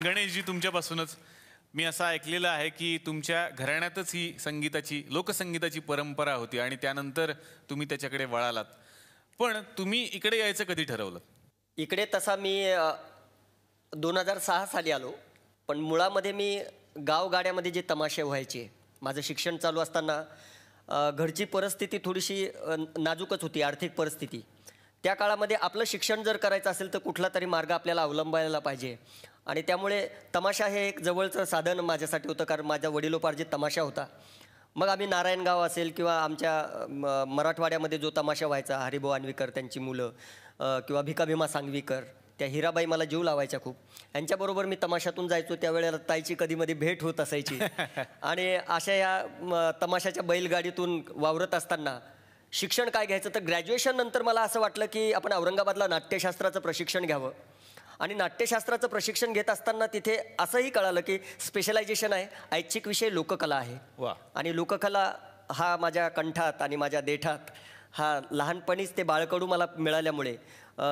गणेशजी, तुमच्यापासूनच मी असं ऐकलेलं आहे की तुमच्या घराण्यातच ही संगीताची लोकसंगीताची परंपरा होती आणि त्यानंतर तुम्ही त्याच्याकडे वळालात. पण तुम्ही इकडे यायचं कधी ठरवलं? इकडे तसा मी 2006 साली आलो. पण मुळामध्ये मी गावगाड्यामध्ये जे तमाशे व्हायचे, माझं शिक्षण चालू असताना घरची परिस्थिती थोडीशी नाजूकच होती, आर्थिक परिस्थिती. त्या काळामध्ये आपलं शिक्षण जर करायचं असेल तर कुठला तरी मार्ग आपल्याला अवलंबायला पाहिजे आणि त्यामुळे तमाशा हे एक जवळचं साधन माझ्यासाठी होतं, कारण माझ्या वडिलोपार्जित तमाशा होता. मग आम्ही नारायणगाव असेल किंवा आमच्या मराठवाड्यामध्ये जो तमाशा व्हायचा, हरिभाऊ आणवीकर त्यांची मुलं किंवा भिकाभीमा सांगवीकर, त्या हिराबाई मला जीव लावायच्या खूप. यांच्याबरोबर मी तमाशातून जायचो. त्यावेळेला ताईची कधीमधी भेट होत असायची. आणि अशा या तमाशाच्या बैलगाडीतून वावरत असताना शिक्षण काय घ्यायचं, तर ग्रॅज्युएशननंतर मला असं वाटलं की आपण औरंगाबादला नाट्यशास्त्राचं प्रशिक्षण घ्यावं. आणि नाट्यशास्त्राचं प्रशिक्षण घेत असताना तिथे असंही कळालं की स्पेशलायझेशन आहे, ऐच्छिक विषय लोककला आहे. वा. आणि लोककला हा माझ्या कंठात आणि माझ्या देठात हा लहानपणीच ते बाळकडू मला मिळाल्यामुळे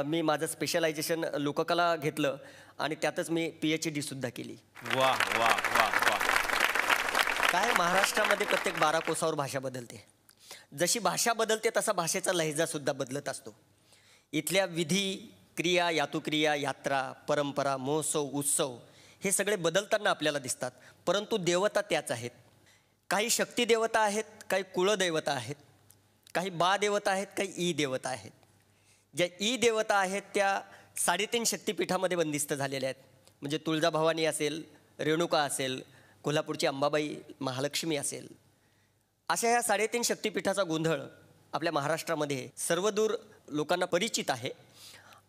मी माझं स्पेशलायझेशन लोककला घेतलं आणि त्यातच मी PhD सुद्धा केली. वा वा वा वा. काय महाराष्ट्रामध्ये प्रत्येक 12 कोसावर भाषा बदलते. जशी भाषा बदलते तसा भाषेचा लहेजासुद्धा बदलत असतो. इथल्या विधी, क्रिया, यातुक्रिया, यात्रा, परंपरा, महोत्सव, उत्सव हे सगळे बदलताना आपल्याला दिसतात. परंतु देवता त्याच आहेत. काही शक्ती देवता आहेत, काही कुळदेवता आहेत, काही बा देवता आहेत, काही ई देवता आहेत. ज्या ई देवता आहेत त्या 3.5 शक्तिपीठामध्ये बंदिस्त झालेल्या आहेत. म्हणजे तुळजाभवानी असेल, रेणुका असेल, कोल्हापूरची अंबाबाई महालक्ष्मी असेल. अशा ह्या 3.5 शक्तिपीठाचा गोंधळ आपल्या महाराष्ट्रामध्ये सर्वदूर लोकांना परिचित आहे.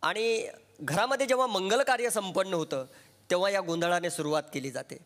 आणि घरामध्ये जेव्हा मंगल कार्य संपन्न होतं तेव्हा या गोंधळाने सुरुवात केली जाते.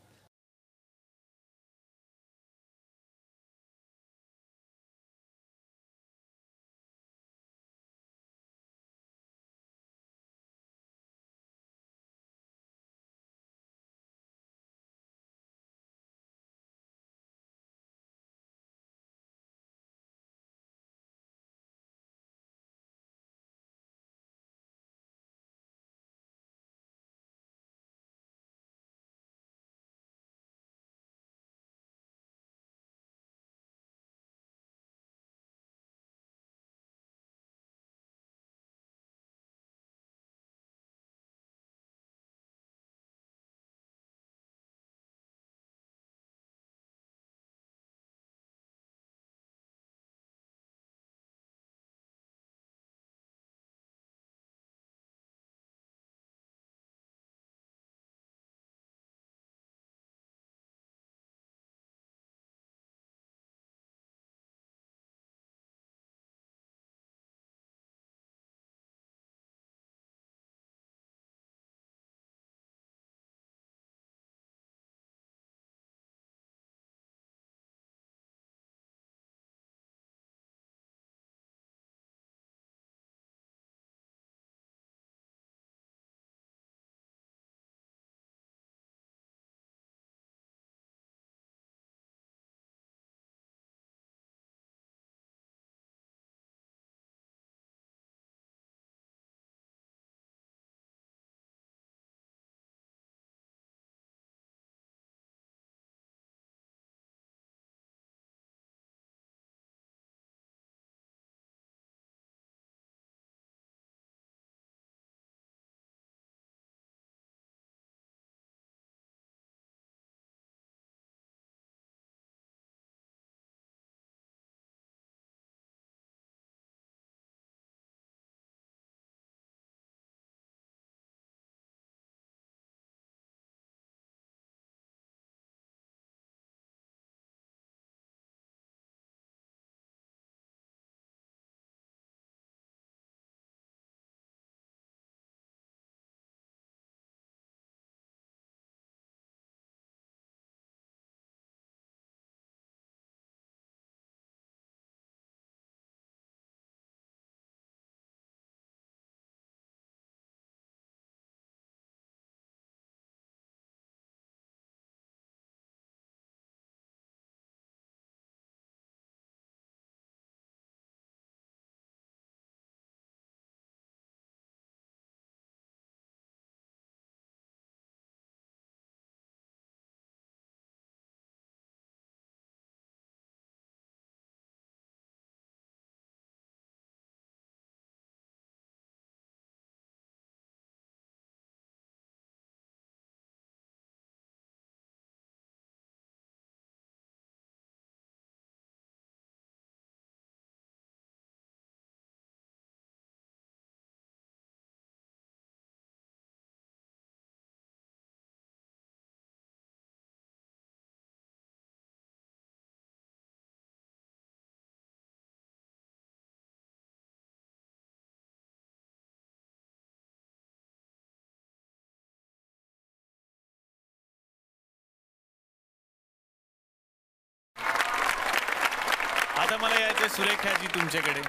आता मला यायचं सुरेखाजी तुमच्याकडे.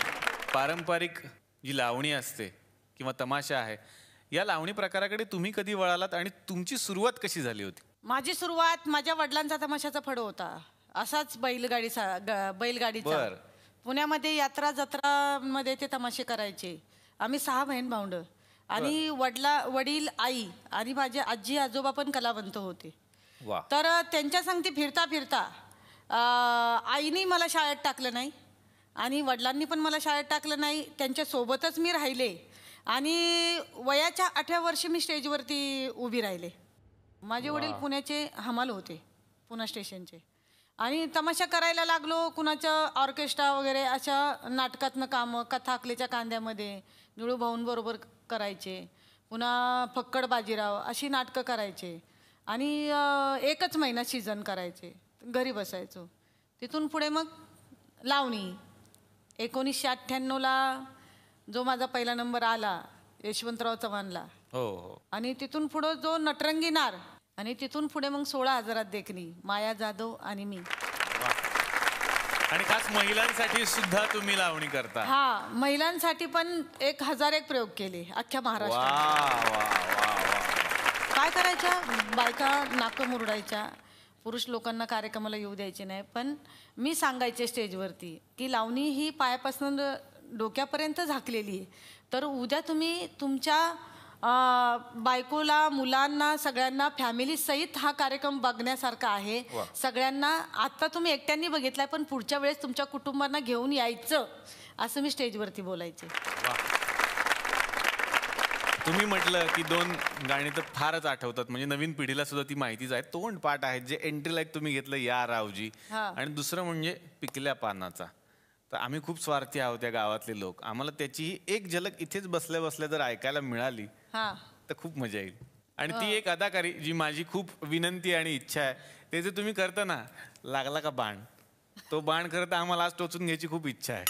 पारंपरिक जी लावणी असते किंवा तमाशा आहे, या लावणी प्रकाराकडे तुम्ही कधी वळालात आणि तुमची सुरुवात कशी झाली होती? माझी सुरुवात माझ्या वडिलांचा तमाशाचा फड होता. असाच बैलगाडीचा. बर. पुण्यामध्ये यात्रा जत्रामध्ये ते तमाशे करायचे. आम्ही 6 बहीण भावंड आणि वडील आई आणि माझे आजी आजोबा पण कलावंत होते. वा. तर त्यांच्या संगती फिरता फिरता आईनी मला शाळेत टाकलं नाही आणि वडिलांनी पण मला शाळेत टाकलं नाही. त्यांच्या सोबतच मी राहिले आणि वयाच्या 8व्या वर्षी मी स्टेजवरती उभी राहिले. माझे वडील पुण्याचे हमाल होते, पुणे स्टेशनचे. आणि तमाशा करायला लागलो. कुणाचं ऑर्केस्ट्रा वगैरे अशा नाटकातनं कामं, कथाकलेच्या कांद्यामध्ये निळू भाऊंबरोबर करायचे. पुन्हा फक्कड बाजीराव अशी नाटकं करायचे आणि 1च महिना सीझन करायचे. घरी बसायचो. तिथून पुढे मग लावणी. 1998ला जो माझा पहिला नंबर आला यशवंतराव चव्हाणला. हो. आणि तिथून पुढं जो नटरंगी नार आणि तिथून पुढे मग 16,000 देखणी, माया जाधव आणि मी. आणि खास महिलांसाठी सुद्धा तुम्ही लावणी करता. हा, महिलांसाठी पण 1001 प्रयोग केले अख्ख्या वा महाराष्ट्रात. वा वा वा. काय करायच्या बायका नाकं मुरडायच्या, पुरुष लोकांना कार्यक्रमाला येऊ द्यायचे नाही. पण मी सांगायचे स्टेजवरती की लावणी ही पायापासून डोक्यापर्यंत झाकलेली आहे. तर उद्या तुम्ही तुमच्या बायकोला, मुलांना, सगळ्यांना फॅमिली सहित हा कार्यक्रम बघण्यासारखा आहे. सगळ्यांना आता तुम्ही एकट्यांनी बघितलाय, पण पुढच्या वेळेस तुमच्या कुटुंबांना घेऊन यायचं, असं मी स्टेजवरती बोलायचे. तुम्ही म्हटलं की 2 गाणी तर फारच आठवतात, म्हणजे नवीन पिढीला सुद्धा ती माहितीच आहे. तोंड पाठ आहेत जे एंट्री लाईक तुम्ही घेतलं, या रावजी. आणि दुसरं म्हणजे पिकल्या पानाचा. तर आम्ही खूप स्वार्थी आहोत या गावातले लोक. आम्हाला त्याचीही एक झलक इथेच बसल्या बसल्या जर ऐकायला मिळाली तर खूप मजा येईल. आणि ती एक अदाकारी जी माझी खूप विनंती आणि इच्छा आहे, ते जे तुम्ही करता ना, लागला का बाण, तो बाण खरं तर आम्हाला आज टोचून घ्यायची खूप इच्छा आहे.